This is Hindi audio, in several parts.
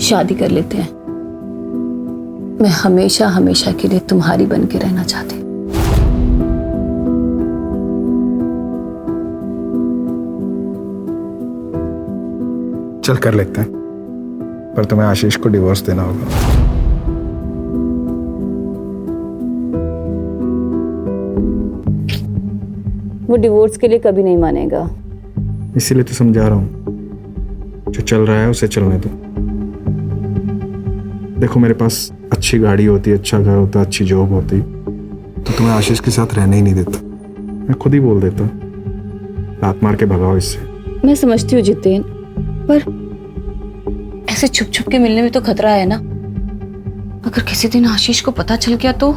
शादी कर लेते हैं। मैं हमेशा हमेशा के लिए तुम्हारी बन के रहना चाहती हूँ। चल कर लेते हैं, पर तुम्हें आशीष को डिवोर्स देना होगा। वो डिवोर्स के लिए कभी नहीं मानेगा। इसीलिए तो समझा रहा हूँ, जो चल रहा है उसे चलने दो। देखो मेरे पास अच्छी गाड़ी होती, अच्छा घर होता, अच्छी जॉब होती, तो तुम्हें आशीष के साथ रहने ही नहीं देता। मैं खुद ही बोल देता, लात मार के भगाओ इससे। मैं समझती हूँ जितेन, पर ऐसे छुप छुप के मिलने में तो खतरा है ना। अगर किसी दिन आशीष को पता चल गया तो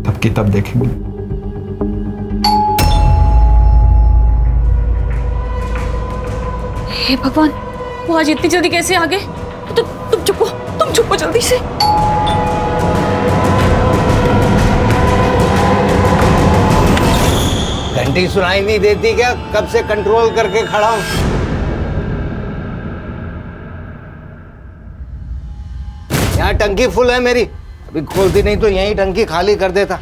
तब की तब देखेंगे। हे भगवान, वो आज इतनी जल्दी कैसे आ गए? तुम चुप हो जल्दी से। घंटी सुनाई नहीं देती क्या? कब से कंट्रोल करके खड़ा हूं। यहाँ टंकी फुल है मेरी, अभी खोलती नहीं तो यहीं टंकी खाली कर देता।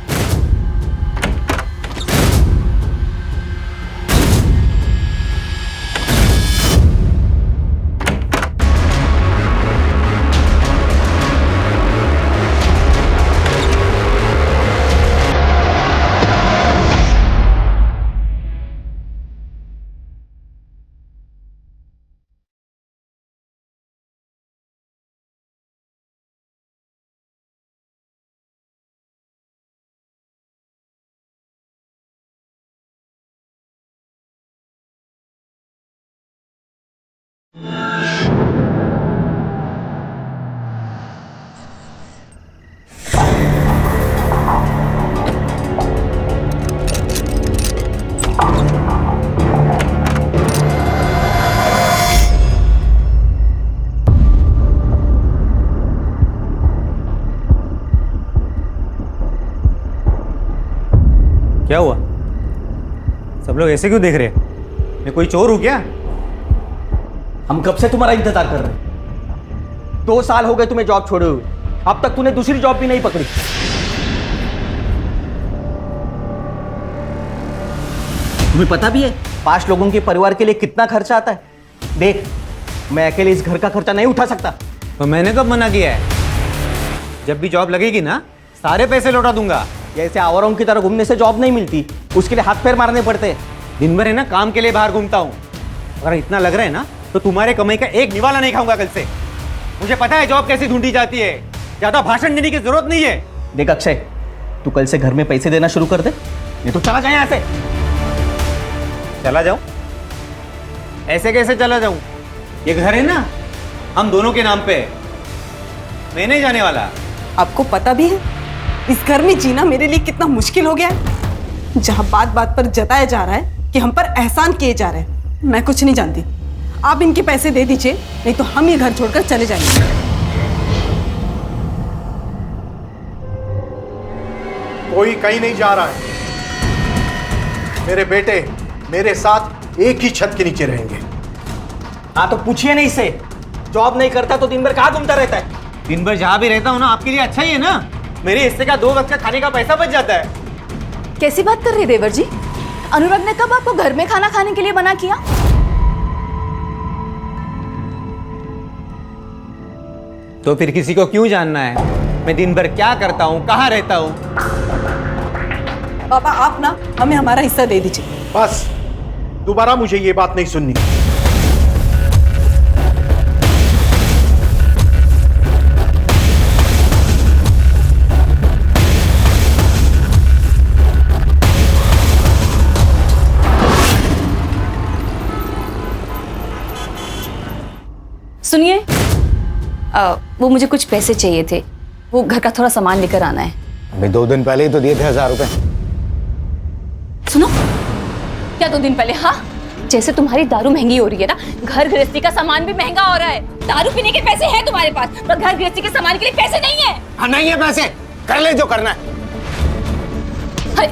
क्या हुआ? सब लोग ऐसे क्यों देख रहे हैं? मैं कोई चोर हूं क्या? हम कब से तुम्हारा इंतजार कर रहे हैं। 2 साल हो गए तुम्हें जॉब छोड़े हुए, अब तक तूने दूसरी जॉब भी नहीं पकड़ी। तुम्हें पता भी है 5 लोगों के परिवार के लिए कितना खर्चा आता है? देख, मैं अकेले इस घर का खर्चा नहीं उठा सकता। तो मैंने कब मना किया है? जब भी जॉब लगेगी ना, सारे पैसे लौटा दूंगा। जैसे आवारों की तरह घूमने से जॉब नहीं मिलती, उसके लिए हाथ पैर मारने पड़ते हैं। दिन भर है ना काम के लिए बाहर घूमता हूँ। अगर इतना लग रहा है ना, तो तुम्हारे कमाई का एक निवाला नहीं खाऊंगा कल से। मुझे पता है जॉब कैसे ढूंढी जाती है, ज्यादा भाषण देने की जरूरत नहीं है। देख अक्षय, तू कल से घर में पैसे देना शुरू कर दे, नहीं तो चला जाए यहाँ से। चला जाऊं? ऐसे कैसे चला जाऊं? ये घर है ना, हम दोनों के नाम पे है। मैं नहीं जाने वाला। आपको पता भी है इस घर में जीना मेरे लिए कितना मुश्किल हो गया है। जहां बात बात पर जताया जा रहा है कि हम पर एहसान किए जा रहे हैं। मैं कुछ नहीं जानती, आप इनके पैसे दे दीजिए, नहीं तो हम ये घर छोड़कर चले जाएंगे। कोई कहीं नहीं जा रहा है। मेरे बेटे मेरे साथ एक ही छत के नीचे रहेंगे। हाँ तो पूछिए नहीं इससे, जॉब नहीं करता तो दिन भर कहाँ घूमता रहता है? दिन भर जहां भी रहता हूं ना, आपके लिए अच्छा ही है ना। मेरे हिस्से का 2 वक्त का खाने का पैसा बच जाता है। कैसी बात कर रहे देवर जी? अनुराग ने कब आपको घर में खाना खाने के लिए मना किया? तो फिर किसी को क्यों जानना है मैं दिन भर क्या करता हूँ, कहाँ रहता हूँ? पापा आप ना हमें हमारा हिस्सा दे दीजिए। बस, दोबारा मुझे ये बात नहीं सुननी। सुनिए, वो मुझे कुछ पैसे चाहिए थे, वो घर का थोड़ा सामान लेकर आना है। अभी 2 दिन पहले ही तो दिए थे 1000 रुपए। सुनो, क्या 2 दिन पहले? हाँ, जैसे तुम्हारी दारू महंगी हो रही है ना, घर गृहस्थी का सामान भी महंगा हो रहा है। दारू पीने के पैसे हैं तुम्हारे पास, पर घर गृहस्थी के सामान के लिए पैसे नहीं है। हाँ नहीं है पैसे, कर ले जो करना है। अरे,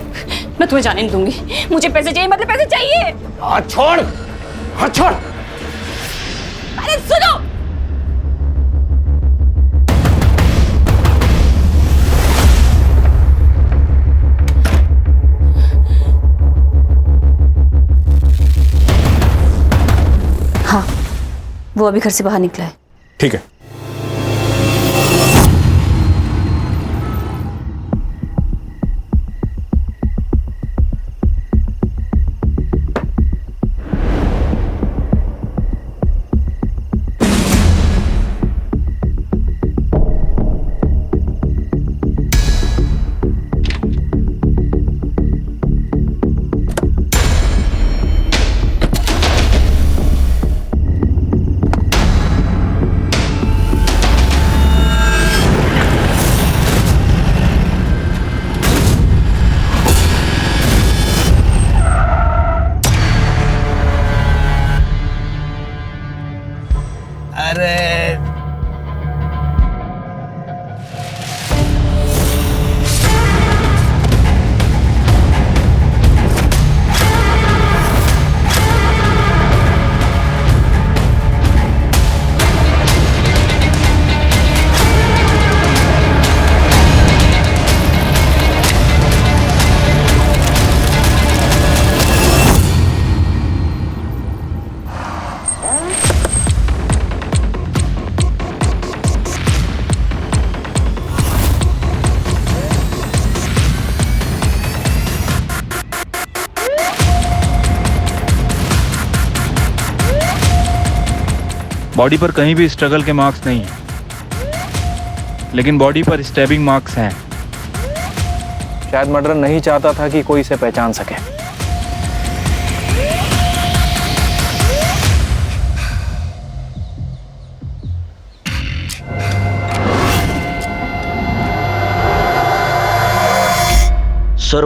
मैं तुम्हें जाने नहीं दूंगी। मुझे पैसे चाहिए, मतलब पैसे चाहिए। हाथ छोड़, हाथ छोड़। अरे सुनो, वो अभी घर से बाहर निकला है। ठीक है। बॉडी पर कहीं भी स्ट्रगल के मार्क्स नहीं हैं, लेकिन बॉडी पर स्टैबिंग मार्क्स हैं। शायद मर्डर नहीं चाहता था कि कोई इसे पहचान सके। सर,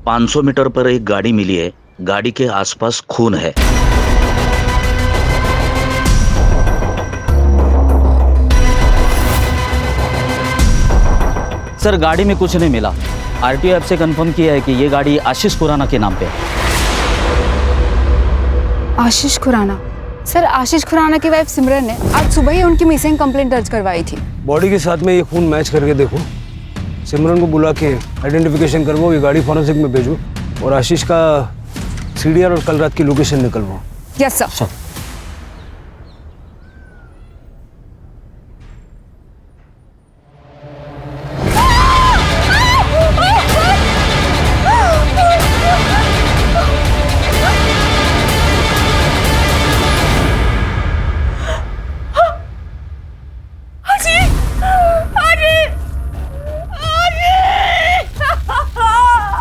500 मीटर पर एक गाड़ी मिली है। गाड़ी के आसपास खून है। सर, गाड़ी में कुछ नहीं मिला। आरटीओ ऐप से कंफर्म किया है कि ये गाड़ी आशीष खुराना के नाम पे है। आशीष खुराना? सर, आशीष खुराना की वाइफ सिमरन ने आज सुबह ही उनकी मिसिंग कंप्लेंट दर्ज करवाई थी। बॉडी के साथ में ये खून मैच करके देखो। सिमरन को बुला के आइडेंटिफिकेशन करवाओ, ये गाड़ी फॉरेंसिक में भेजो और आशीष का सीडीआर और कल रात की लोकेशन निकलवाओ। Yes sir.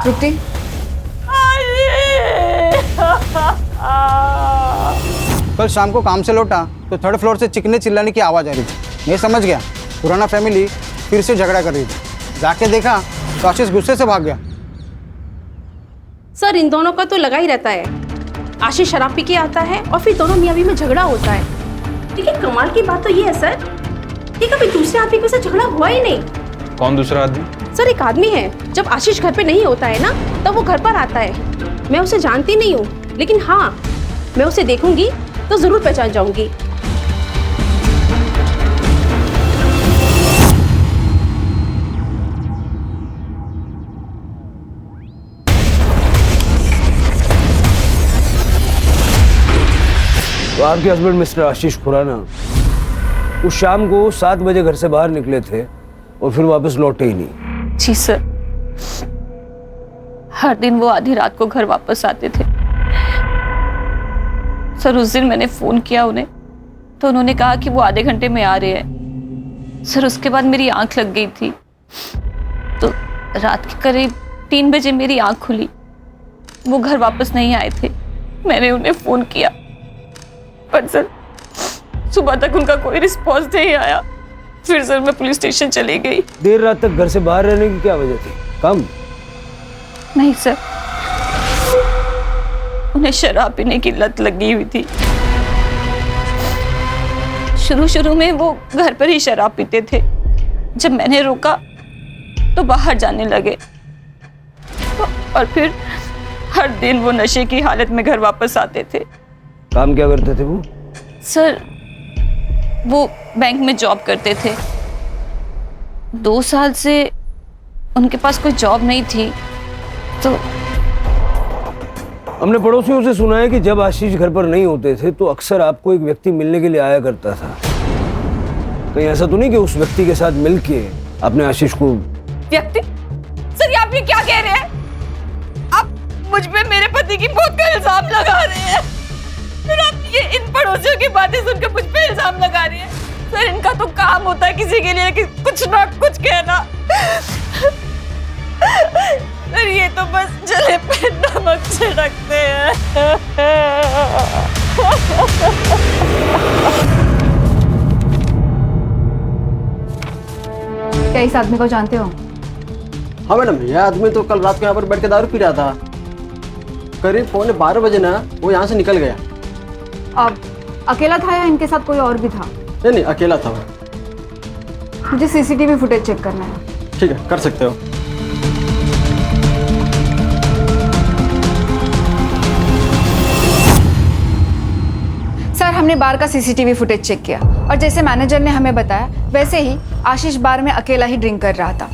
तृप्ति, कल शाम को काम से लौटा तो थर्ड फ्लोर से चिकने चिल्लाने की आवाज़ आ रही थी। मैं समझ गया पुराना फैमिली फिर से झगड़ा कर रही थी। जाके देखा तो आशीष गुस्से से भाग गया। सर, इन दोनों का तो लगा ही रहता है। आशीष शराब पी के आता है और फिर दोनों मियाँ बीवी में झगड़ा होता है। लेकिन कमाल की बात तो ये है सर कि कभी दूसरे आदमी के साथ झगड़ा हुआ ही नहीं। कौन दूसरा आदमी? सर, एक आदमी है, जब आशीष घर पे नहीं होता है ना तब वो घर पर आता है। मैं उसे जानती नहीं हूँ, लेकिन हाँ, मैं उसे देखूंगी तो जरूर पहचान जाऊंगी। तो आपके हस्बैंड मिस्टर आशीष खुराना उस शाम को 7 बजे घर से बाहर निकले थे और फिर वापस लौटे ही नहीं। जी सर, हर दिन वो आधी रात को घर वापस आते थे। सर, उस दिन मैंने फोन किया उन्हें तो उन्होंने कहा कि वो आधे घंटे में आ रहे हैं। सर, उसके बाद मेरी आंख लग गई थी तो रात के करीब 3 बजे मेरी आंख खुली। वो घर वापस नहीं आए थे। मैंने उन्हें फोन किया पर सर सुबह तक उनका कोई रिस्पॉन्स नहीं आया। फिर सर मैं पुलिस स्टेशन चली गई। देर रात तक घर से बाहर रहने की क्या वजह थी? काम? नहीं सर, उन्हें शराब पीने की लत लगी हुई थी। शुरू में वो घर पर ही शराब पीते थे। जब मैंने रोका तो बाहर जाने लगे और फिर हर दिन वो नशे की हालत में घर वापस आते थे। काम क्या करते थे वो? सर, वो बैंक में जॉब करते थे। 2 साल से उनके पास कोई जॉब नहीं थी तो हमने पड़ोसियों से सुना है कि जब आशीष घर पर नहीं होते थे तो अक्सर आपको एक व्यक्ति मिलने के लिए आया करता था। कहीं ऐसा तो नहीं कि उस व्यक्ति के साथ मिलके आपने आशीष को... व्यक्ति? सर, आप ये क्या कह रहे हैं? आप मुझ पे मेरे पति की मौत का इल्जाम लगा रहे हैं। फिर आप ये इन पड़ोसियों की बातें सुनकर मुझ पे इल्जाम लगा रहे हैं। सर, इनका तो काम होता है किसी के लिए कि कुछ ना कुछ कहना। सर, ये तो बस जले पे नमक छिड़कते हैं। क्या इस आदमी को जानते हो? हाँ मैडम, यह आदमी तो कल रात को यहाँ पर बैठ के दारू पी रहा था। करीब 11:15 बजे ना वो यहाँ से निकल गया। अब अकेला था या इनके साथ कोई और भी था? नहीं, अकेला था वो। मुझे सीसीटीवी फुटेज चेक करना है। ठीक है, कर सकते हो। सर, हमने बार का सीसीटीवी फुटेज चेक किया और जैसे मैनेजर ने हमें बताया वैसे ही आशीष बार में अकेला ही ड्रिंक कर रहा था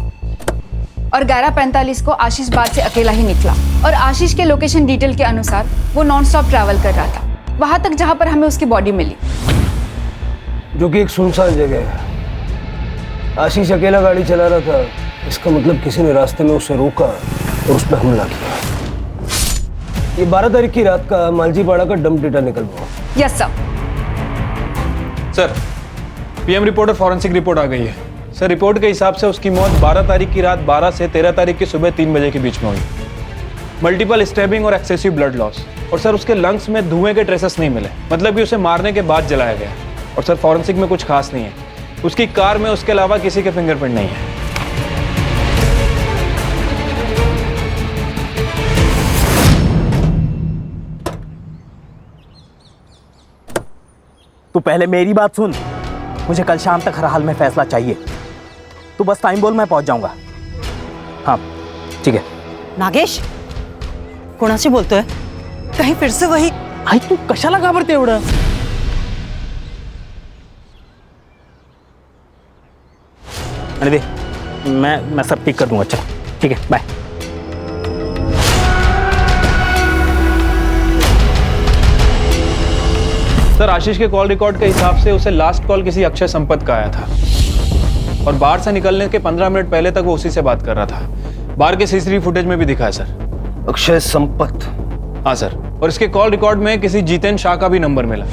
और 11:45 को आशीष बार से अकेला ही निकला और आशीष के लोकेशन डिटेल के अनुसार वो नॉन स्टॉप ट्रैवल कर रहा था वहां तक जहां पर हमें उसकी बॉडी मिली, जो कि एक सुनसान जगह है। आशीष अकेला गाड़ी चला रहा था, इसका मतलब किसी ने रास्ते में उसे रोका और उस पर हमला किया। ये 12 तारीख की रात का मालजीपाड़ा का डंप डेटा निकल हुआ। Yes sir. Sir, PM report और फॉरेंसिक रिपोर्ट आ गई है। सर, रिपोर्ट के हिसाब से उसकी मौत 12 तारीख की रात 12 से 13 तारीख की सुबह 3 बजे के बीच में हुई। मल्टीपल स्टैबिंग और एक्सेसिव ब्लड लॉस। और सर, उसके लंग्स में धुएं के ट्रेसेस नहीं मिले, मतलब कि उसे मारने के बाद जलाया गया। और सर, फॉरेंसिक में कुछ खास नहीं है। उसकी कार में उसके अलावा किसी के फिंगरप्रिंट नहीं है। तू पहले मेरी बात सुन। मुझे कल शाम तक हर हाल में फैसला चाहिए। तू बस टाइम बोल, मैं पहुंच जाऊंगा। हाँ ठीक है। नागेश, कोणाशी बोलतोय? कहीं फिर से वही? आई तू कशाला घाबरते एवढं? अरे दे, मैं सब पिक कर दूंगा। चल ठीक है, बाय। सर, आशीष के कॉल रिकॉर्ड के हिसाब से उसे लास्ट कॉल किसी अक्षय संपत का आया था और बार से निकलने के 15 मिनट पहले तक वो उसी से बात कर रहा था। बार के सीसीटीवी फुटेज में भी दिखा है सर। अक्षय संपत? हाँ सर, और इसके कॉल रिकॉर्ड में किसी जितेन शाह का भी नंबर मिला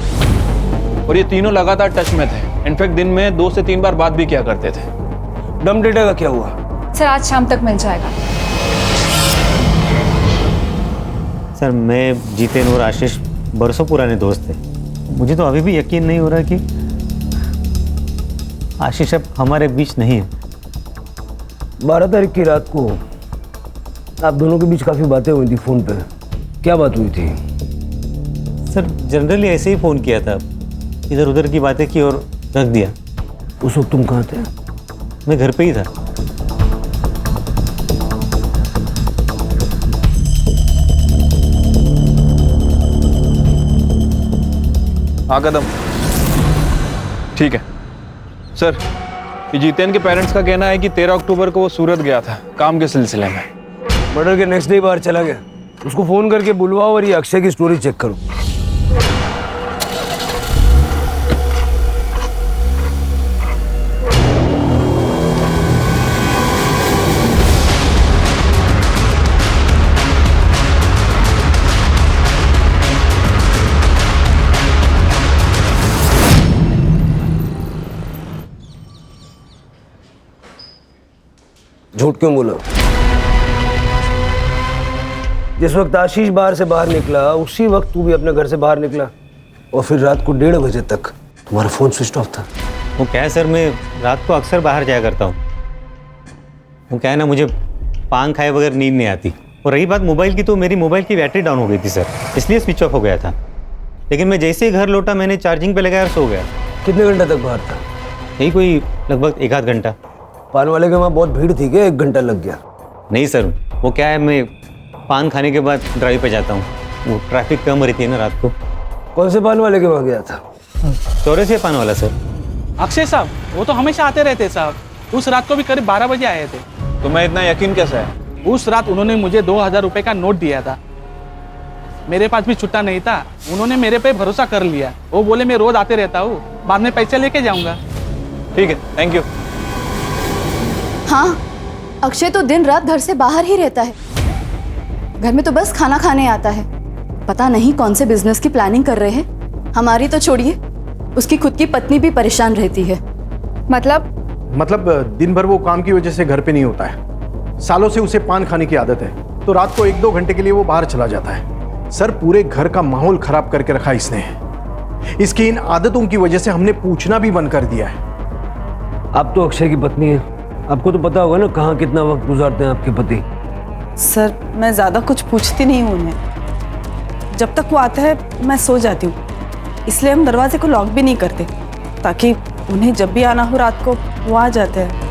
और ये तीनों लगातार टच में थे। इनफैक्ट दिन में 2 से 3 बार बात भी किया करते थे। डंप डेटा का क्या हुआ? सर, आज शाम तक मिल जाएगा। सर, मैं जितेन और आशीष बरसों पुराने दोस्त थे। मुझे तो अभी भी यकीन नहीं हो रहा कि आशीष अब हमारे बीच नहीं है। 12 तारीख की रात को आप दोनों के बीच काफी बातें हुई थी फोन पे। क्या बात हुई थी? सर, जनरली ऐसे ही फ़ोन किया था, इधर उधर की बातें की और रख दिया। उस वक्त तुम कहाँ थे? मैं घर पे ही था। हाँ कदम, ठीक है। सर, ये जितेन के पेरेंट्स का कहना है कि 13 अक्टूबर को वो सूरत गया था काम के सिलसिले में। मर्डर के नेक्स्ट डे बाहर चला गया। उसको फोन करके बुलवाओ और ये अक्षय की स्टोरी चेक करो। झूठ क्यों बोला? जिस वक्त आशीष बाहर से बाहर निकला उसी वक्त तू भी अपने घर से बाहर निकला और फिर रात को 1:30 बजे तक तुम्हारा फोन स्विच ऑफ था। वो क्या है सर, मैं रात को अक्सर बाहर जाया करता हूँ। वो क्या है ना, मुझे पान खाए बगैर नींद नहीं आती। और रही बात मोबाइल की, तो मेरी मोबाइल की बैटरी डाउन हो गई थी सर, इसलिए स्विच ऑफ हो गया था। लेकिन मैं जैसे ही घर लौटा मैंने चार्जिंग पे लगाया और सो गया। कितने घंटे तक बाहर था? यही कोई लगभग 1 आध घंटा। पान वाले के वहाँ बहुत भीड़ थी क्या 1 घंटा लग गया? नहीं सर, वो क्या है, मैं पान खाने के बाद ड्राइव पे जाता हूँ, वो ट्रैफिक कम रहती है ना रात को। कौन से पान वाले के वहाँ गया था? चौरासी पान वाला सर। अक्षय साहब, वो तो हमेशा आते रहते साहब। उस रात को भी करीब 12 बजे आए थे। तो मैं इतना यकीन कैसे है? उस रात उन्होंने मुझे 2000 रुपए का नोट दिया था। मेरे पास भी छुट्टा नहीं था, उन्होंने मेरे पे भरोसा कर लिया। वो बोले मैं रोज आते रहता हूँ, बाद में पैसे लेके जाऊंगा। ठीक है, थैंक यू। हाँ, अक्षय तो दिन रात घर से बाहर ही रहता है। घर में तो बस खाना खाने आता है। पता नहीं कौन से बिजनेस की प्लानिंग कर रहे हैं। हमारी तो छोड़िए, उसकी खुद की पत्नी भी परेशान रहती है। मतलब दिन भर वो काम की वजह से घर पे नहीं होता है। सालों से उसे पान खाने की आदत है, तो रात को 1-2 घंटे के लिए वो बाहर चला जाता है। सर, पूरे घर का माहौल खराब करके रखा इसने। इसकी इन आदतों की वजह से हमने पूछना भी बंद कर दिया है। आप तो अक्षय की पत्नी है, आपको तो पता होगा ना कहाँ कितना वक्त गुजारते हैं आपके पति। सर, मैं ज़्यादा कुछ पूछती नहीं हूँ उन्हें। जब तक वो आता है मैं सो जाती हूँ, इसलिए हम दरवाजे को लॉक भी नहीं करते, ताकि उन्हें जब भी आना हो रात को वो आ जाते हैं।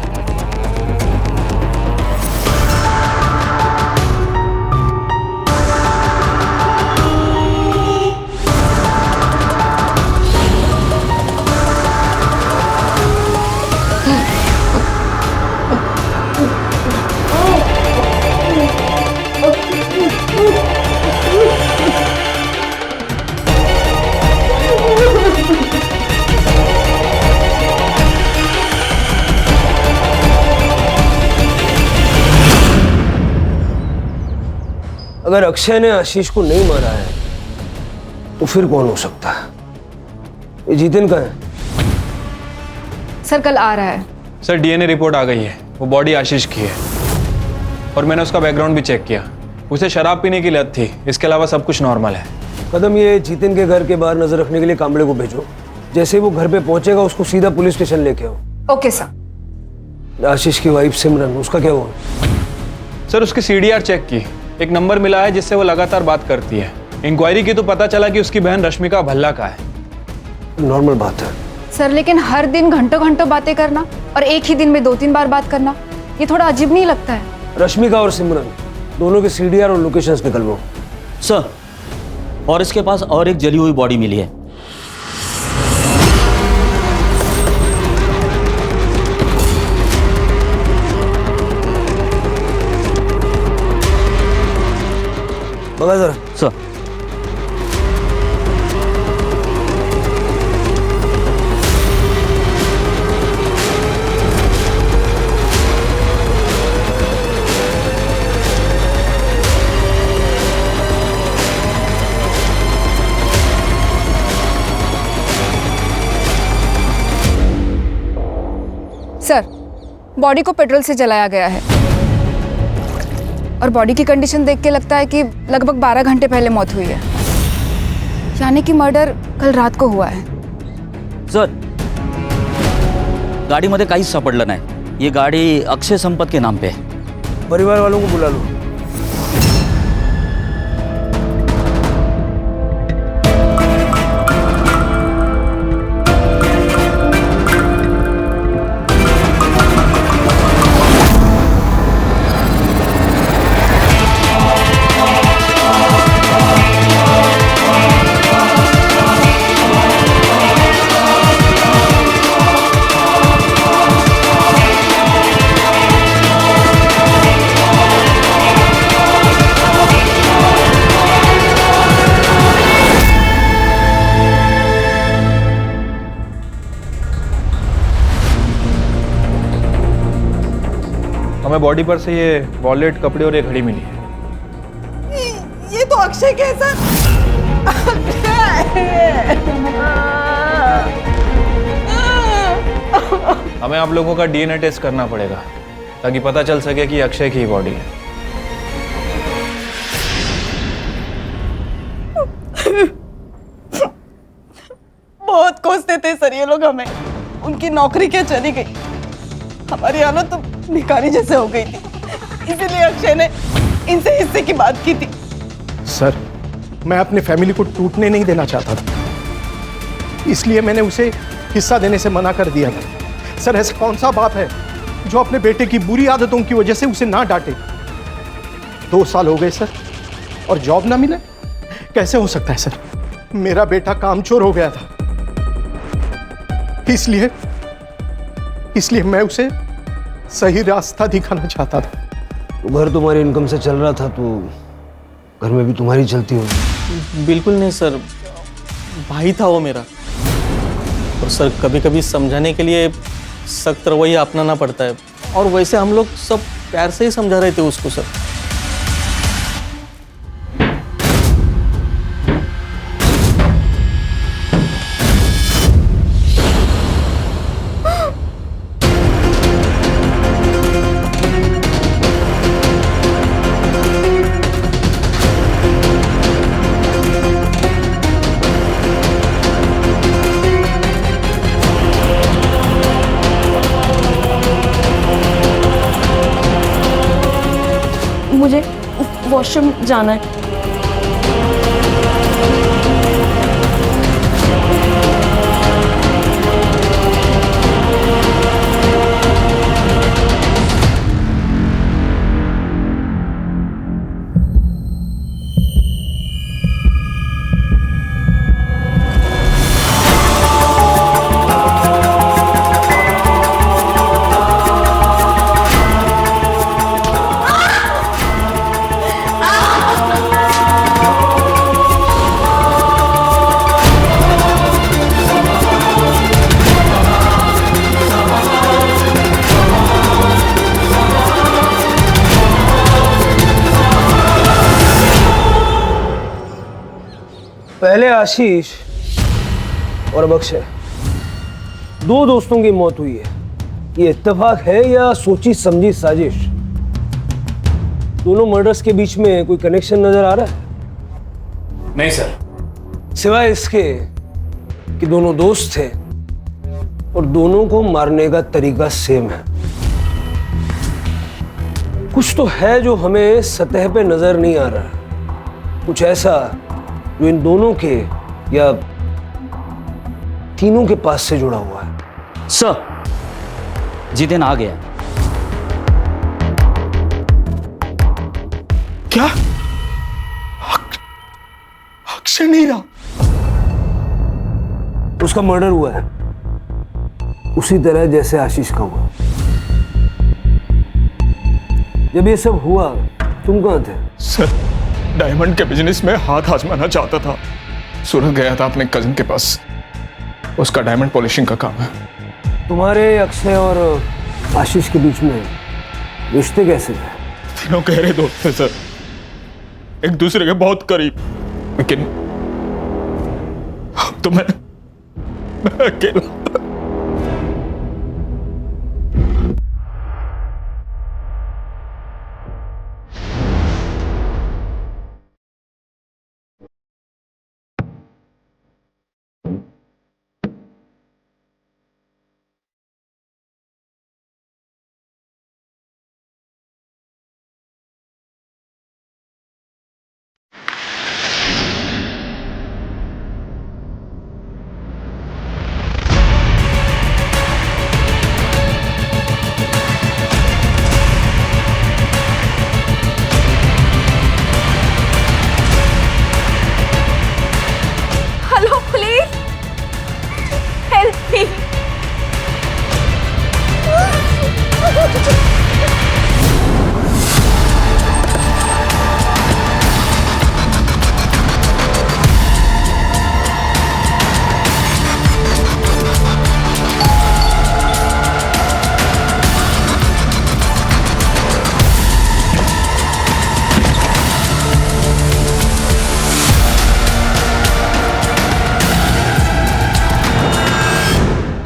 अगर अक्षय ने आशीष को नहीं मारा है तो फिर कौन हो सकता है? ये जितिन का है। सर कल आ रहा है। सर डीएनए रिपोर्ट आ गई है, वो बॉडी आशीष की है। और मैंने उसका बैकग्राउंड भी चेक किया, उसे शराब पीने की लत थी, इसके अलावा सब कुछ नॉर्मल है। कदम, ये जितिन के घर के बाहर नजर रखने के लिए कांबड़े को भेजो। जैसे ही वो घर पे पहुंचेगा उसको सीधा पुलिस स्टेशन लेके आओ। Okay sir. आशीष की वाइफ सिमरन, उसका क्या हुआ? सर उसकी सीडीआर चेक की, एक नंबर मिला है जिससे वो लगातार बात करती है। इंक्वायरी की तो पता चला कि उसकी बहन रश्मिका भल्ला का है। नॉर्मल बात है सर, लेकिन हर दिन घंटों घंटों बातें करना और एक ही दिन में 2-3 बार बात करना, ये थोड़ा अजीब नहीं लगता है? रश्मिका और सिमरन दोनों के सीडीआर और लोकेशंस निकलवाओ। सर, और इसके पास और एक जली हुई बॉडी मिली है। बगा जरा। सर, सर, बॉडी को पेट्रोल से जलाया गया है और बॉडी की कंडीशन देख के लगता है कि लगभग 12 घंटे पहले मौत हुई है, यानी कि मर्डर कल रात को हुआ है। सर, गाडीमध्ये काहीच सापडलं नाही। ये गाडी अक्षय संपत के नाम पे है। परिवार वालों को बुला लो। हमें बॉडी पर से ये वॉलेट, कपड़े और ये घड़ी मिली है। ये तो अक्षय के है सर। हमें आप लोगों का डीएनए टेस्ट करना पड़ेगा ताकि पता चल सके कि अक्षय की ही बॉडी है। बहुत कोसते थे सर ये लोग हमें, उनकी नौकरी क्या चली गई, हमारी हालत तो भिखारी जैसे हो गई थी, इसीलिए अक्षय ने इनसे हिस्से की बात की थी। सर, मैं अपनी फैमिली को टूटने नहीं देना चाहता था, इसलिए मैंने उसे हिस्सा देने से मना कर दिया था। सर, ऐसा कौन सा बाप है जो अपने बेटे की बुरी आदतों की वजह से उसे ना डांटे? 2 साल हो गए सर और जॉब ना मिले, कैसे हो सकता है सर? मेरा बेटा कामचोर हो गया था, इसलिए मैं उसे सही रास्ता दिखाना चाहता था। घर तुम्हारी इनकम से चल रहा था तो घर में भी तुम्हारी चलती होगी। बिल्कुल नहीं सर, भाई था वो मेरा। और सर कभी कभी समझाने के लिए सख्त रवैया अपनाना पड़ता है, और वैसे हम लोग सब प्यार से ही समझा रहे थे उसको सर। मुझे वॉशरूम जाना है। पहले आशीष और अब अक्षय, दो दोस्तों की मौत हुई है। ये इत्तेफाक है या सोची समझी साजिश? दोनों मर्डर्स के बीच में कोई कनेक्शन नजर आ रहा है? नहीं सर। सिवाय इसके कि दोनों दोस्त थे और दोनों को मारने का तरीका सेम है। कुछ तो है जो हमें सतह पे नजर नहीं आ रहा, कुछ ऐसा जो इन दोनों के या तीनों के पास से जुड़ा हुआ है। सर, जितेन आ गया। क्या? अक्षय नहीं रहा? उसका मर्डर हुआ है उसी तरह जैसे आशीष का हुआ। जब ये सब हुआ तुम कहां थे? सर, डायमंड के बिजनेस में हाथ आजमाना चाहता था। सूरत गया था अपने कजिन के पास, उसका डायमंड पॉलिशिंग का काम है। तुम्हारे अक्षय और आशीष के बीच में रिश्ते कैसे थे? तीनों गहरे दोस्त थे सर, एक दूसरे के बहुत करीब। लेकिन अब तो मैं अकेला।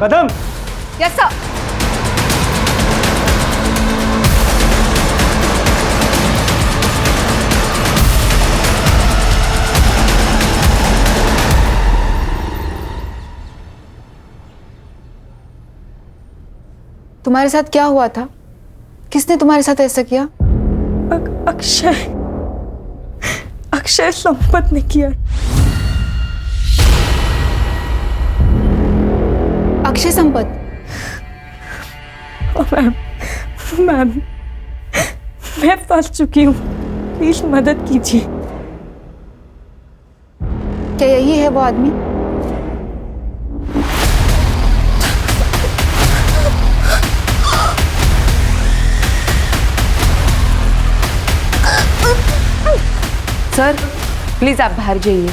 कदम। Yes sir. तुम्हारे साथ क्या हुआ था? किसने तुम्हारे साथ ऐसा किया? अक्षय संपत ने किया। अक्षय संपत? मैम मैं फंस चुकी हूँ, प्लीज मदद कीजिए। क्या यही है वो आदमी? सर प्लीज आप बाहर जाइए।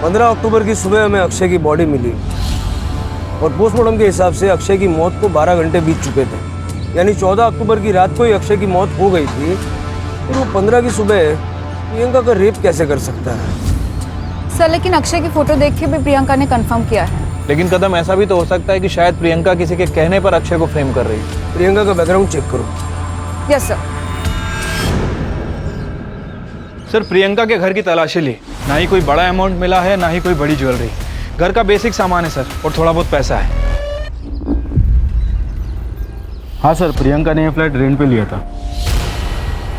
पंद्रह अक्टूबर की सुबह हमें अक्षय की बॉडी मिली और पोस्टमार्टम के हिसाब से अक्षय की मौत को 12 घंटे बीत चुके थे, यानी 14 अक्टूबर की रात को ही अक्षय की मौत हो गई थी। फिर वो 15 की सुबह प्रियंका का रेप कैसे कर सकता है? सर लेकिन अक्षय की फोटो देख के भी प्रियंका ने कंफर्म किया है। लेकिन कदम ऐसा भी तो हो सकता है कि शायद प्रियंका किसी के कहने पर अक्षय को फ्रेम कर रही है। प्रियंका का बैकग्राउंड चेक करो। Yes sir. सर प्रियंका के घर की तलाशी ली, ना ही कोई बड़ा अमाउंट मिला है ना ही कोई बड़ी ज्वेलरी। घर का बेसिक सामान है सर, और थोड़ा बहुत पैसा है। हाँ सर, प्रियंका ने ये फ्लैट रेंट पे लिया था,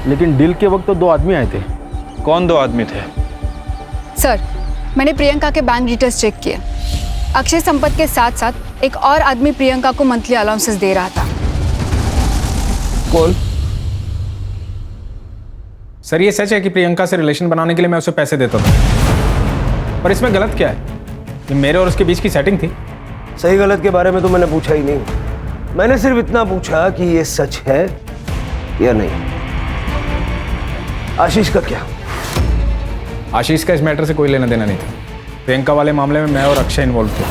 लेकिन डील के वक्त तो 2 आदमी आए थे। कौन 2 आदमी थे? सर मैंने प्रियंका के बैंक डिटेल्स चेक किए। अक्षय संपत के साथ साथ एक और आदमी प्रियंका को मंथली अलाउंसेस दे रहा था। कौन? सर ये सच है कि प्रियंका से रिलेशन बनाने के लिए मैं उसे पैसे देता था, पर इसमें गलत क्या है? ये मेरे और उसके बीच की सेटिंग थी। सही गलत के बारे में तो मैंने पूछा ही नहीं, मैंने सिर्फ इतना पूछा कि ये सच है या नहीं। आशीष का क्या? आशीष का इस मैटर से कोई लेना देना नहीं था। प्रियंका वाले मामले में मैं और अक्षय इन्वॉल्व थे।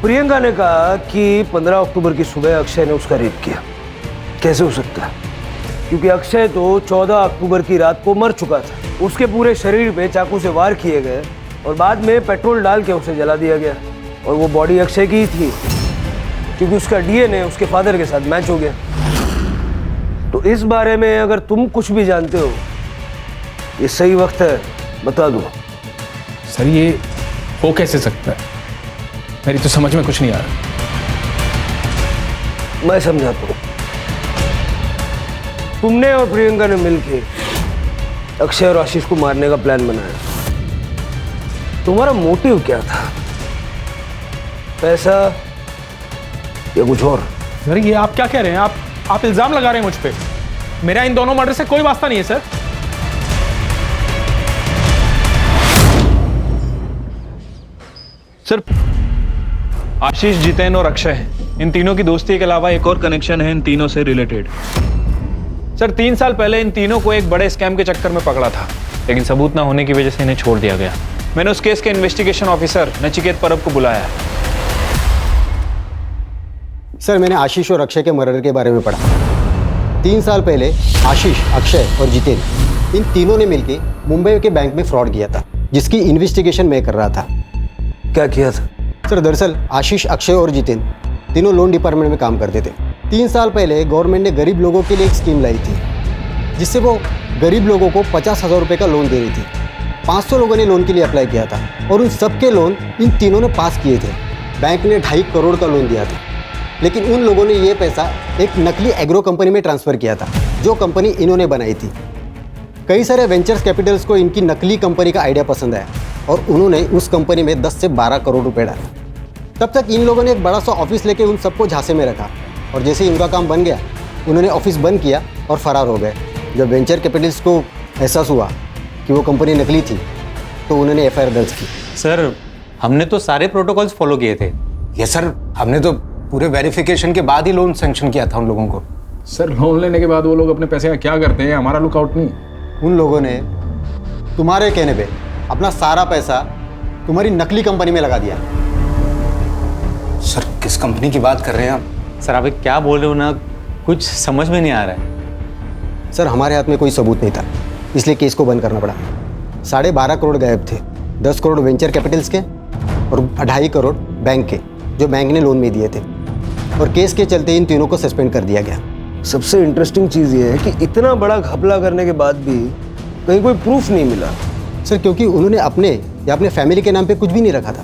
प्रियंका ने कहा कि 15 अक्टूबर की सुबह अक्षय ने उसका रेप किया। कैसे हो सकता है? क्योंकि अक्षय तो 14 अक्टूबर की रात को मर चुका था। उसके पूरे शरीर पे चाकू से वार किए गए और बाद में पेट्रोल डाल के उसे जला दिया गया, और वो बॉडी अक्षय की ही थी क्योंकि उसका डीएनए उसके फादर के साथ मैच हो गया। तो इस बारे में अगर तुम कुछ भी जानते हो, ये सही वक्त है, बता दो। सर ये हो कैसे सकता है? मेरी तो समझ में कुछ नहीं आ रहा। मैं समझाता हूँ। तुमने और प्रियंका ने मिलके अक्षय और आशीष को मारने का प्लान बनाया। तुम्हारा मोटिव क्या था? पैसा या कुछ और? सर ये आप क्या कह रहे हैं? आप इल्जाम लगा रहे हैं मुझ पे। मेरा इन दोनों मर्डर से कोई वास्ता नहीं है सर। सर आशीष, जितेन और अक्षय हैं। इन तीनों की दोस्ती के अलावा एक और कनेक्शन है इन तीनों से रिलेटेड। सर 3 साल पहले इन तीनों को एक बड़े स्कैम के चक्कर में पकड़ा था, लेकिन सबूत ना होने की वजह से इन्हें छोड़ दिया गया। मैंने उस केस के इन्वेस्टिगेशन ऑफिसर नचिकेत परब को बुलाया है। सर मैंने आशीष और अक्षय के मर्डर के बारे में पढ़ा। 3 साल पहले आशीष, अक्षय और जितेन इन तीनों ने मिलकर मुंबई के बैंक में फ्रॉड किया था, जिसकी इन्वेस्टिगेशन मैं कर रहा था। क्या किया था? सर दरअसल आशीष, अक्षय और जितेन तीनों लोन डिपार्टमेंट में काम करते थे। 3 साल पहले गवर्नमेंट ने गरीब लोगों के लिए एक स्कीम लाई थी, जिससे वो गरीब लोगों को 50,000 रुपये का लोन दे रही थी। 500 लोगों ने लोन के लिए अप्लाई किया था और उन सबके लोन इन तीनों ने पास किए थे। बैंक ने 2.5 करोड़ का लोन दिया था, लेकिन उन लोगों ने ये पैसा एक नकली एग्रो कंपनी में ट्रांसफ़र किया था, जो कंपनी इन्होंने बनाई थी। कई सारे वेंचर्स कैपिटल्स को इनकी नकली कंपनी का आइडिया पसंद आया और उन्होंने उस कंपनी में 10 से 12 करोड़ रुपए डाले। तब तक इन लोगों ने एक बड़ा सा ऑफिस लेके उन सबको झांसे में रखा, और जैसे ही इनका काम बन गया उन्होंने ऑफिस बंद किया और फरार हो गए। जब वेंचर कैपिटल्स को एहसास हुआ कि वो कंपनी नकली थी, तो उन्होंने एफआईआर दर्ज की। सर हमने तो सारे प्रोटोकॉल्स फॉलो किए थे। यस सर, हमने तो पूरे वेरिफिकेशन के बाद ही लोन सैंक्शन किया था उन लोगों को। सर लोन लेने के बाद वो लोग अपने पैसे का क्या करते हैं, हमारा लुकआउट नहीं। उन लोगों ने तुम्हारे कहने पे अपना सारा पैसा तुम्हारी नकली कंपनी में लगा दिया। सर किस कंपनी की बात कर रहे हैं आप? सर आप क्या बोल रहे हो ना, कुछ समझ में नहीं आ रहा है। सर हमारे हाथ में कोई सबूत नहीं था, इसलिए केस को बंद करना पड़ा। 12.5 करोड़ गायब थे, 10 करोड़ वेंचर कैपिटल्स के और 2.5 करोड़ बैंक के, जो बैंक ने लोन में दिए थे। और केस के चलते इन तीनों को सस्पेंड कर दिया गया। सबसे इंटरेस्टिंग चीज़ ये है कि इतना बड़ा घपला करने के बाद भी कहीं कोई प्रूफ नहीं मिला। सर क्योंकि उन्होंने अपने या अपने फैमिली के नाम पे कुछ भी नहीं रखा था।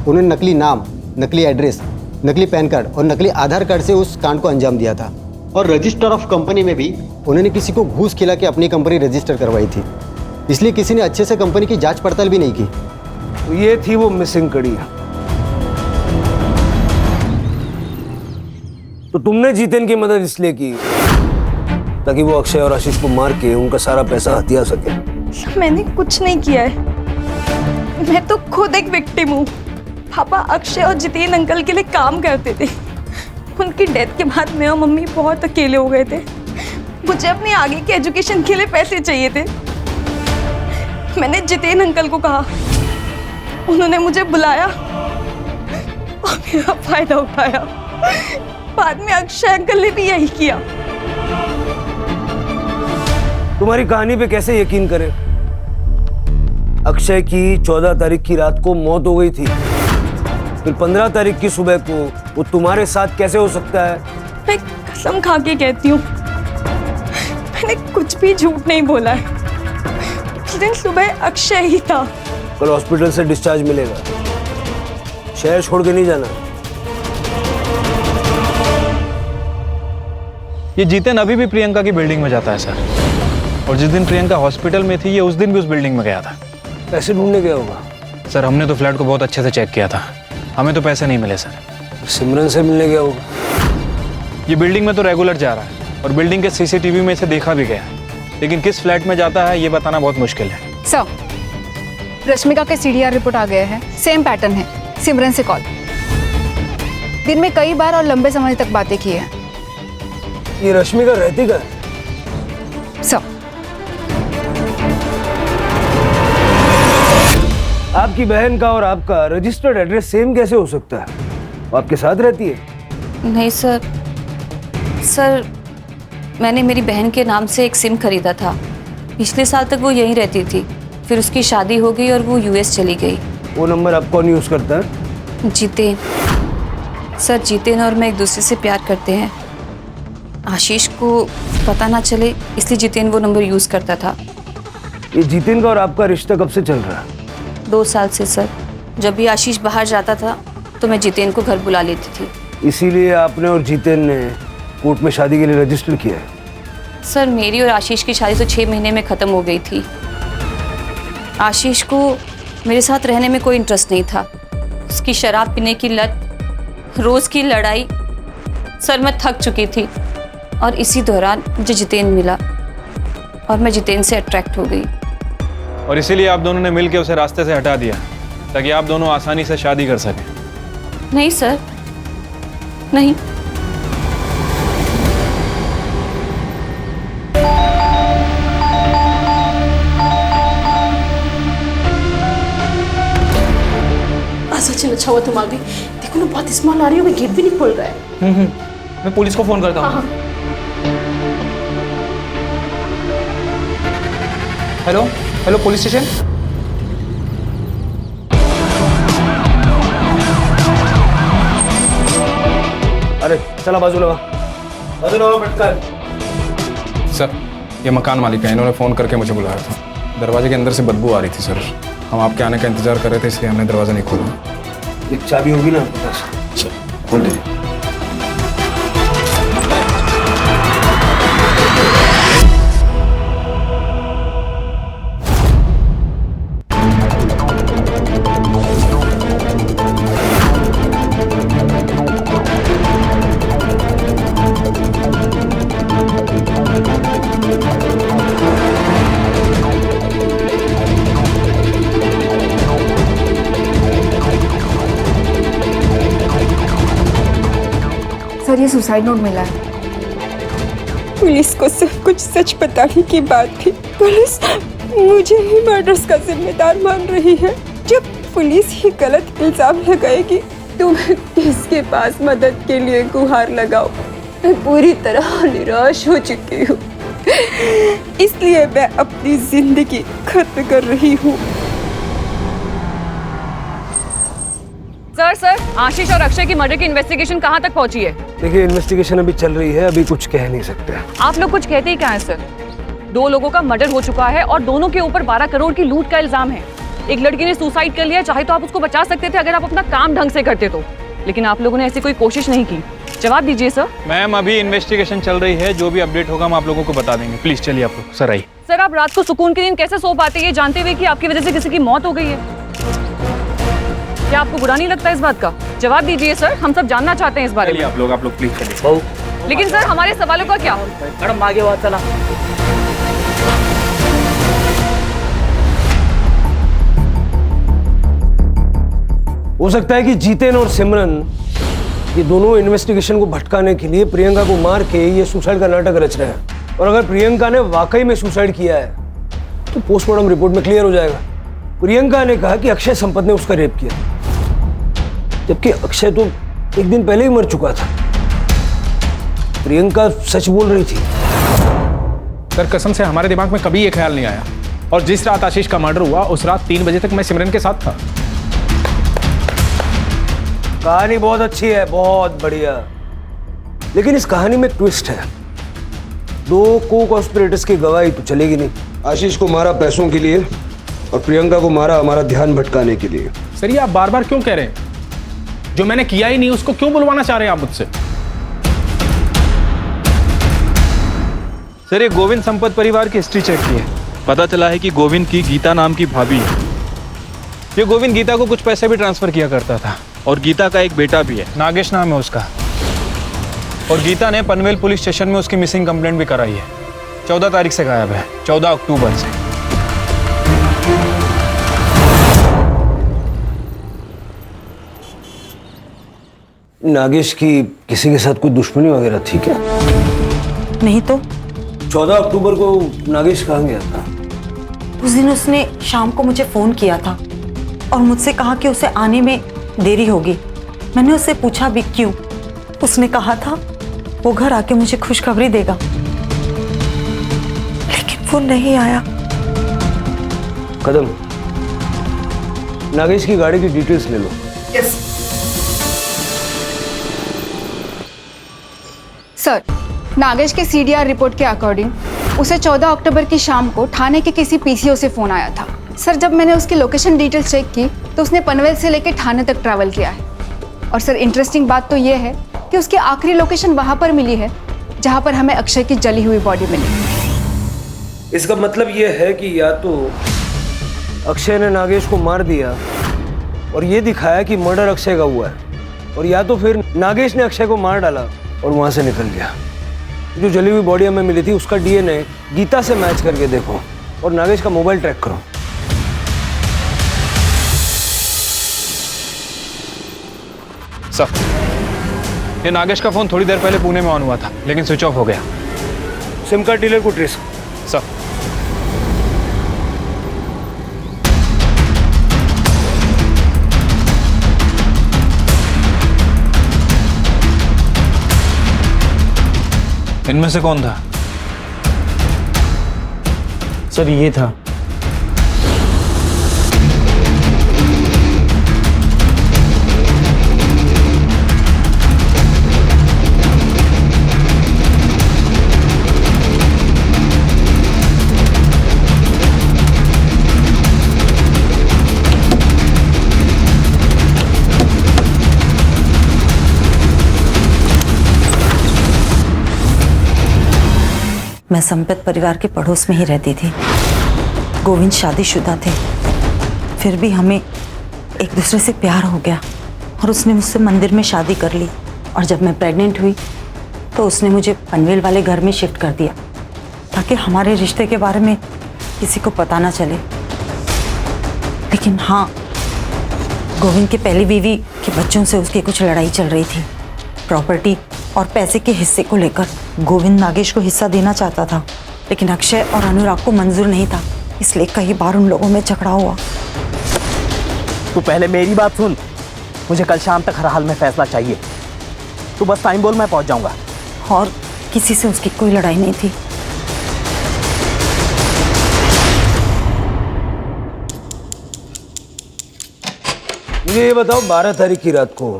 उन्होंने नकली नाम, नकली एड्रेस, नकली पैन कार्ड और नकली आधार कार्ड से उस कांड को अंजाम दिया था। और रजिस्टर ऑफ कंपनी में भी उन्होंने किसी को घूस खिला के अपनी कंपनी रजिस्टर करवाई थी, इसलिए किसी ने अच्छे से कंपनी की जांच पड़ताल भी नहीं की। तो ये थी वो मिसिंग कड़ी। तो तुमने जितेन की मदद इसलिए की ताकि वो अक्षय और आशीष को मार के उनका सारा पैसा हथिया सके। मैंने कुछ नहीं किया है, मैं तो खुद एक विक्टिम हूँ। पापा अक्षय और जितेन अंकल के लिए काम करते थे। उनकी डेथ के बाद मैं और मम्मी बहुत अकेले हो गए थे। मुझे अपनी आगे की एजुकेशन के लिए पैसे चाहिए थे। मैंने जितेन अंकल को कहा, उन्होंने मुझे बुलाया और मेरा फायदा उठाया। बाद में अक्षय अंकल ने भी यही किया। तुम्हारी कहानी पे कैसे यकीन करें? अक्षय की 14 तारीख की रात को मौत हो गई थी, फिर 15 तारीख की सुबह को वो तुम्हारे साथ कैसे हो सकता है? मैं कसम खा के कहती हूँ, मैंने कुछ भी झूठ नहीं बोला है। उस दिन सुबह अक्षय ही था। कल हॉस्पिटल से डिस्चार्ज मिलेगा, शहर छोड़ के नहीं जाना। ये जितेन अभी भी प्रियंका की बिल्डिंग में जाता है सर, और जिस दिन प्रियंका हॉस्पिटल में थी ये उस दिन भी उस बिल्डिंग में गया था। पैसे ढूंढने गया होगा। सर हमने तो फ्लैट को बहुत अच्छे से चेक किया था, हमें तो पैसे नहीं मिले सर। सिमरन से मिलने गया होगा। ये बिल्डिंग में तो रेगुलर जा रहा है और बिल्डिंग के सीसीटीवी में इसे देखा भी गया, लेकिन किस फ्लैट में जाता है ये बताना बहुत मुश्किल है। सर, रश्मिका के CDR रिपोर्ट आ गया है। सेम पैटर्न है, सिमरन से कॉल, दिन में कई बार और लंबे समय तक बातें की है। ये रश्मिका रहती का? सर, आपकी बहन का और आपका रजिस्टर्ड एड्रेस सेम कैसे हो सकता है? वो आपके साथ रहती है? नहीं सर, मैंने मेरी बहन के नाम से एक सिम खरीदा था। पिछले साल तक वो यहीं रहती थी, फिर उसकी शादी हो गई और वो US चली गई। वो नंबर आप कौन यूज करता है? जितेन। सर जितेन और मैं एक दूसरे से प्यार करते हैं। आशीष को पता ना चले इसलिए जितेन वो नंबर यूज करता था। ये जितेन का और आपका रिश्ता कब से चल रहा है? 2 साल से सर। जब भी आशीष बाहर जाता था तो मैं जितेन को घर बुला लेती थी। इसीलिए आपने और जितेन ने कोर्ट में शादी के लिए रजिस्टर किया है? सर मेरी और आशीष की शादी तो 6 महीने में ख़त्म हो गई थी। आशीष को मेरे साथ रहने में कोई इंटरेस्ट नहीं था। उसकी शराब पीने की लत, रोज़ की लड़ाई, सर मैं थक चुकी थी। और इसी दौरान मुझे जितेन मिला और मैं जितेन से अट्रैक्ट हो गई। और इसीलिए आप दोनों ने मिलकर उसे रास्ते से हटा दिया ताकि आप दोनों आसानी से शादी कर सकें। नहीं सर, नहीं। सचिन अच्छा हुआ तुम आ गई। देखो ना बहुत स्मॉल आ रही हो, गेट भी नहीं खोल रहा है। मैं पुलिस को फोन करता हूँ। Hello hello, police station. अरे चला बाजू लगा बैठकर। सर ये मकान मालिक है, इन्होंने फ़ोन करके मुझे बुलाया था। दरवाजे के अंदर से बदबू आ रही थी सर, हम आपके आने का इंतजार कर रहे थे इसलिए हमने दरवाज़ा नहीं खोला। एक चाबी होगी ना आपके पास? खोल दे। सर ये सुसाइड नोट मिला है। पुलिस को सब कुछ सच बताने की बात थी। पुलिस मुझे ही मर्डर्स का जिम्मेदार मान रही है। जब पुलिस ही गलत इल्जाम लगाएगी तो मैं किसके पास मदद के लिए गुहार लगाऊं? मैं पूरी तरह निराश हो चुकी हूँ, इसलिए मैं अपनी जिंदगी खत्म कर रही हूँ। सर आशीष और अक्षय की मर्डर की इन्वेस्टिगेशन कहाँ तक पहुँची है? देखिए इन्वेस्टिगेशन अभी चल रही है, अभी कुछ कह नहीं सकते। आप लोग कुछ कहते ही क्या है सर? 2 लोगों का मर्डर हो चुका है और दोनों के ऊपर 12 करोड़ की लूट का इल्जाम है। एक लड़की ने सुसाइड कर लिया, चाहे तो आप उसको बचा सकते थे अगर आप अपना काम ढंग से करते तो, लेकिन आप लोगों ने ऐसी कोई कोशिश नहीं की। जवाब दीजिए सर। मैम अभी इन्वेस्टिगेशन चल रही है, जो भी अपडेट होगा हम आप लोगों को बता देंगे। प्लीज चलिए आप लोग। सर आइए। सर आप रात को सुकून की नींद कैसे सो पाते हैं जानते हुए कि आपकी वजह से किसी की मौत हो गई है? क्या आपको बुरा नहीं लगता इस बात का? जवाब दीजिए सर, हम सब जानना चाहते हैं इस बारे में। आप लोग प्लीज चलिए। लेकिन सर हमारे सवालों का क्या? मैडम आगे बात चला। हो सकता है कि जीतेन और सिमरन ये दोनों इन्वेस्टिगेशन को भटकाने के लिए प्रियंका को मार के ये सुसाइड का नाटक रच रहे हैं। और अगर प्रियंका ने वाकई में सुसाइड किया है तो पोस्टमार्टम रिपोर्ट में क्लियर हो जाएगा। प्रियंका ने कहा कि अक्षय संपत ने उसका रेप किया, जबकि अक्षय तो एक दिन पहले ही मर चुका था। प्रियंका सच बोल रही थी। सर कसम से हमारे दिमाग में कभी ये ख्याल नहीं आया, और जिस रात आशीष का मर्डर हुआ उस रात 3 बजे तक मैं सिमरन के साथ था। कहानी बहुत अच्छी है, बहुत बढ़िया, लेकिन इस कहानी में ट्विस्ट है। 2 को-कॉन्स्पिरेटर्स की गवाही तो चलेगी नहीं। आशीष को मारा पैसों के लिए और प्रियंका को मारा हमारा ध्यान भटकाने के लिए। सर ये आप बार बार क्यों कह रहे हैं? जो मैंने किया ही नहीं उसको क्यों बुलवाना चाह रहे हैं आप मुझसे? सर ये गोविंद संपत परिवार की हिस्ट्री चेक की है, पता चला है कि गोविंद की गीता नाम की भाभी है। ये गोविंद गीता को कुछ पैसे भी ट्रांसफर किया करता था, और गीता का एक बेटा भी है, नागेश नाम है उसका। और गीता ने पनवेल पुलिस स्टेशन में उसकी मिसिंग कंप्लेंट भी कराई है। 14 तारीख से गायब है, 14 अक्टूबर से। नागेश की किसी के साथ कोई दुश्मनी वगैरह थी क्या? नहीं तो। 14 अक्टूबर को नागेश कहाँ गया था? उस दिन उसने शाम को मुझे फोन किया था और मुझसे कहा कि उसे आने में देरी होगी। मैंने उससे पूछा भी क्यों। उसने कहा था वो घर आके मुझे खुशखबरी देगा, लेकिन वो नहीं आया। कदम, नागेश की गाड़ी की डिटेल्स ले लो। यस सर, नागेश के सीडीआर रिपोर्ट के अकॉर्डिंग उसे 14 अक्टूबर की शाम को थाने के किसी पीसीओ से फोन आया था। सर, जब मैंने उसकी लोकेशन डिटेल्स चेक की तो उसने पनवेल से लेकर थाने तक ट्रैवल किया है। और सर, इंटरेस्टिंग बात तो ये है कि उसकी आखिरी लोकेशन वहां पर मिली है जहां पर हमें अक्षय की जली हुई बॉडी मिली। इसका मतलब ये है कि या तो अक्षय ने नागेश को मार दिया और ये दिखाया कि मर्डर अक्षय का हुआ है, और या तो फिर नागेश ने अक्षय को मार डाला और वहां से निकल गया। जो जली हुई बॉडी हमें मिली थी उसका डीएनए गीता से मैच करके देखो और नागेश का मोबाइल ट्रैक करो। सर, ये नागेश का फोन थोड़ी देर पहले पुणे में ऑन हुआ था, लेकिन स्विच ऑफ हो गया। सिम कार्ड डीलर को ट्रेस। सर, इनमें से कौन था? सर ये था। मैं संपत परिवार के पड़ोस में ही रहती थी। गोविंद शादीशुदा थे, फिर भी हमें एक दूसरे से प्यार हो गया और उसने मुझसे मंदिर में शादी कर ली। और जब मैं प्रेग्नेंट हुई तो उसने मुझे पनवेल वाले घर में शिफ्ट कर दिया ताकि हमारे रिश्ते के बारे में किसी को पता ना चले। लेकिन हाँ, गोविंद के पहली बीवी के बच्चों से उसकी कुछ लड़ाई चल रही थी। प्रॉपर्टी और पैसे के हिस्से को लेकर गोविंद नागेश को हिस्सा देना चाहता था, लेकिन अक्षय और अनुराग को मंजूर नहीं था, इसलिए कई बार उन लोगों में झगड़ा हुआ। तू पहले मेरी बात सुन। मुझे कल शाम तक हर हाल में फैसला चाहिए। तू बस टाइम बोल, मैं पहुंच जाऊंगा। और किसी से उसकी कोई लड़ाई नहीं थी। मुझे ये बताओ, 12 तारीख की रात को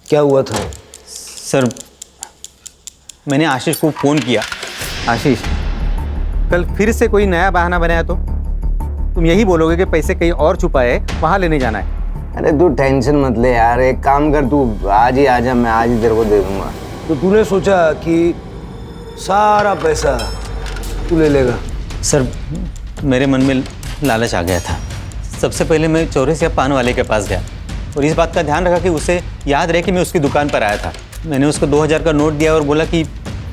क्या हुआ था? सर, मैंने आशीष को फ़ोन किया। आशीष, कल फिर से कोई नया बहाना बनाया तो तुम यही बोलोगे कि पैसे कहीं और छुपाए, वहाँ लेने जाना है। अरे तू टेंशन मत ले यार, एक काम कर, तू आज ही आजा, मैं आज ही तेरे को दे दूंगा। तो तूने सोचा कि सारा पैसा तू ले लेगा? सर, मेरे मन में लालच आ गया था। सबसे पहले मैं चौरसिया पान वाले के पास गया और इस बात का ध्यान रखा कि उसे याद रहे कि मैं उसकी दुकान पर आया था। मैंने उसको 2000 का नोट दिया और बोला कि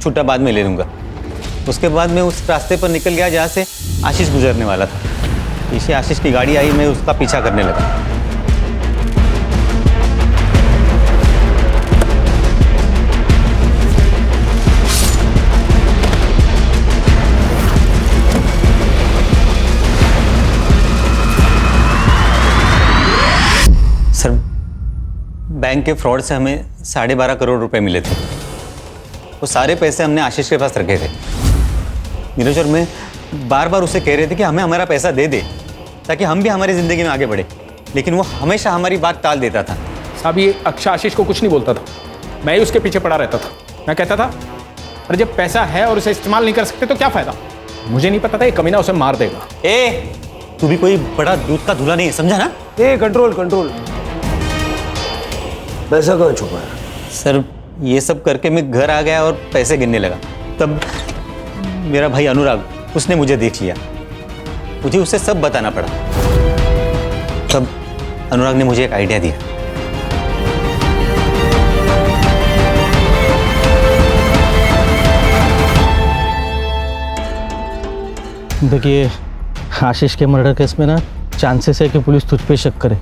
छुट्टा बाद में ले लूँगा। उसके बाद मैं उस रास्ते पर निकल गया जहाँ से आशीष गुजरने वाला था। पीछे आशीष की गाड़ी आई, मैं उसका पीछा करने लगा। बैंक के फ्रॉड से हमें 12.5 करोड़ रुपए मिले थे। वो सारे पैसे हमने आशीष के पास रखे थे। नीरज और मैं बार बार उसे कह रहे थे कि हमें हमारा पैसा दे दे ताकि हम भी हमारी ज़िंदगी में आगे बढ़े, लेकिन वो हमेशा हमारी बात टाल देता था। साहब ये अक्षय आशीष को कुछ नहीं बोलता था, मैं ही उसके पीछे पड़ा रहता था। मैं कहता था अरे जब पैसा है और उसे इस्तेमाल नहीं कर सकते तो क्या फ़ायदा। मुझे नहीं पता था ये कमीना उसे मार देगा। तू भी कोई बड़ा दूध का धूला नहीं है, समझा ना? Control control. पैसा कहाँ छुपा है? सर ये सब करके मैं घर आ गया और पैसे गिनने लगा, तब मेरा भाई अनुराग उसने मुझे देख लिया। मुझे उसे सब बताना पड़ा। तब अनुराग ने मुझे एक आइडिया दिया। देखिए आशीष के मर्डर केस में ना चांसेस है कि पुलिस तुझ पे शक करे,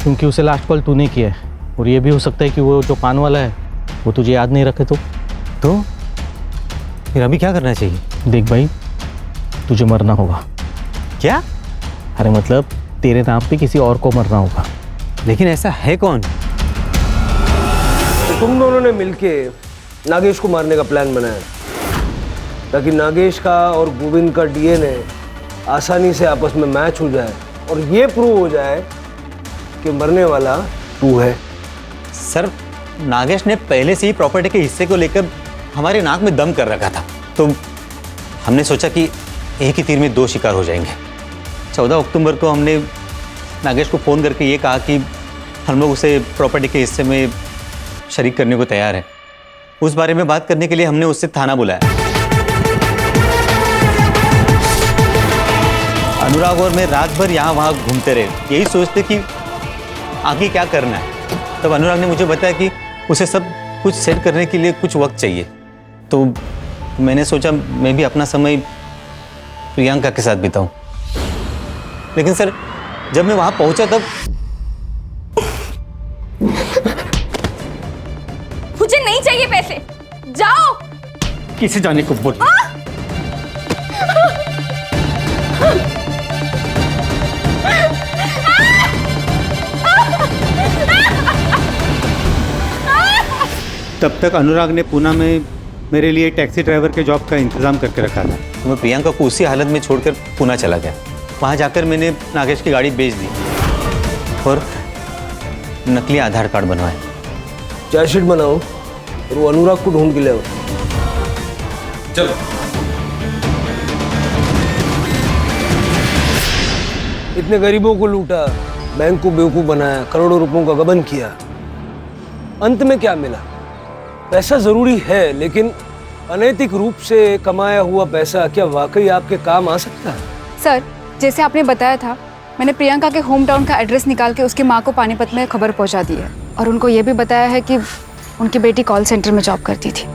क्योंकि उसे लास्ट कॉल तूने किया है, और ये भी हो सकता है कि वो जो पान वाला है वो तुझे याद नहीं रखे। तो फिर अभी क्या करना चाहिए? देख भाई, तुझे मरना होगा। क्या? अरे मतलब तेरे नाम पे किसी और को मरना होगा। लेकिन ऐसा है कौन? तो तुम दोनों ने मिलके नागेश को मारने का प्लान बनाया ताकि नागेश का और गोविंद का डीएनए आसानी से आपस में मैच हो जाए और ये प्रूव हो जाए कि मरने वाला तू है। सर नागेश ने पहले से ही प्रॉपर्टी के हिस्से को लेकर हमारे नाक में दम कर रखा था, तो हमने सोचा कि एक ही तीर में दो शिकार हो जाएंगे। 14 अक्टूबर को हमने नागेश को फ़ोन करके ये कहा कि हम लोग उसे प्रॉपर्टी के हिस्से में शरीक करने को तैयार है। उस बारे में बात करने के लिए हमने उससे थाना बुलाया। अनुराग और मैं रात भर यहाँ वहाँ घूमते रहे, यही सोचते कि आगे क्या करना है। तब अनुराग ने मुझे बताया कि उसे सब कुछ सेट करने के लिए कुछ वक्त चाहिए, तो मैंने सोचा मैं भी अपना समय प्रियंका के साथ बिताऊं। लेकिन सर जब मैं वहां पहुंचा तब मुझे नहीं चाहिए पैसे, जाओ। किसे जाने को बोल? तब तक अनुराग ने पुणे में मेरे लिए टैक्सी ड्राइवर के जॉब का इंतज़ाम करके रखा था। तो मैं प्रियंका को उसी हालत में छोड़कर पुणे चला गया। वहाँ जाकर मैंने नागेश की गाड़ी बेच दी और नकली आधार कार्ड बनवाए। चार्जशीट बनाओ और वो अनुराग को ढूंढ के ले आओ। चलो। इतने गरीबों को लूटा, बैंक को बेवकूफ बनाया, करोड़ों रुपयों का गबन किया, अंत में क्या मिला? पैसा जरूरी है, लेकिन अनैतिक रूप से कमाया हुआ पैसा क्या वाकई आपके काम आ सकता है? सर, जैसे आपने बताया था, मैंने प्रियंका के होम टाउन का एड्रेस निकाल के उसकी माँ को पानीपत में खबर पहुंचा दी है, और उनको ये भी बताया है कि उनकी बेटी कॉल सेंटर में जॉब करती थी।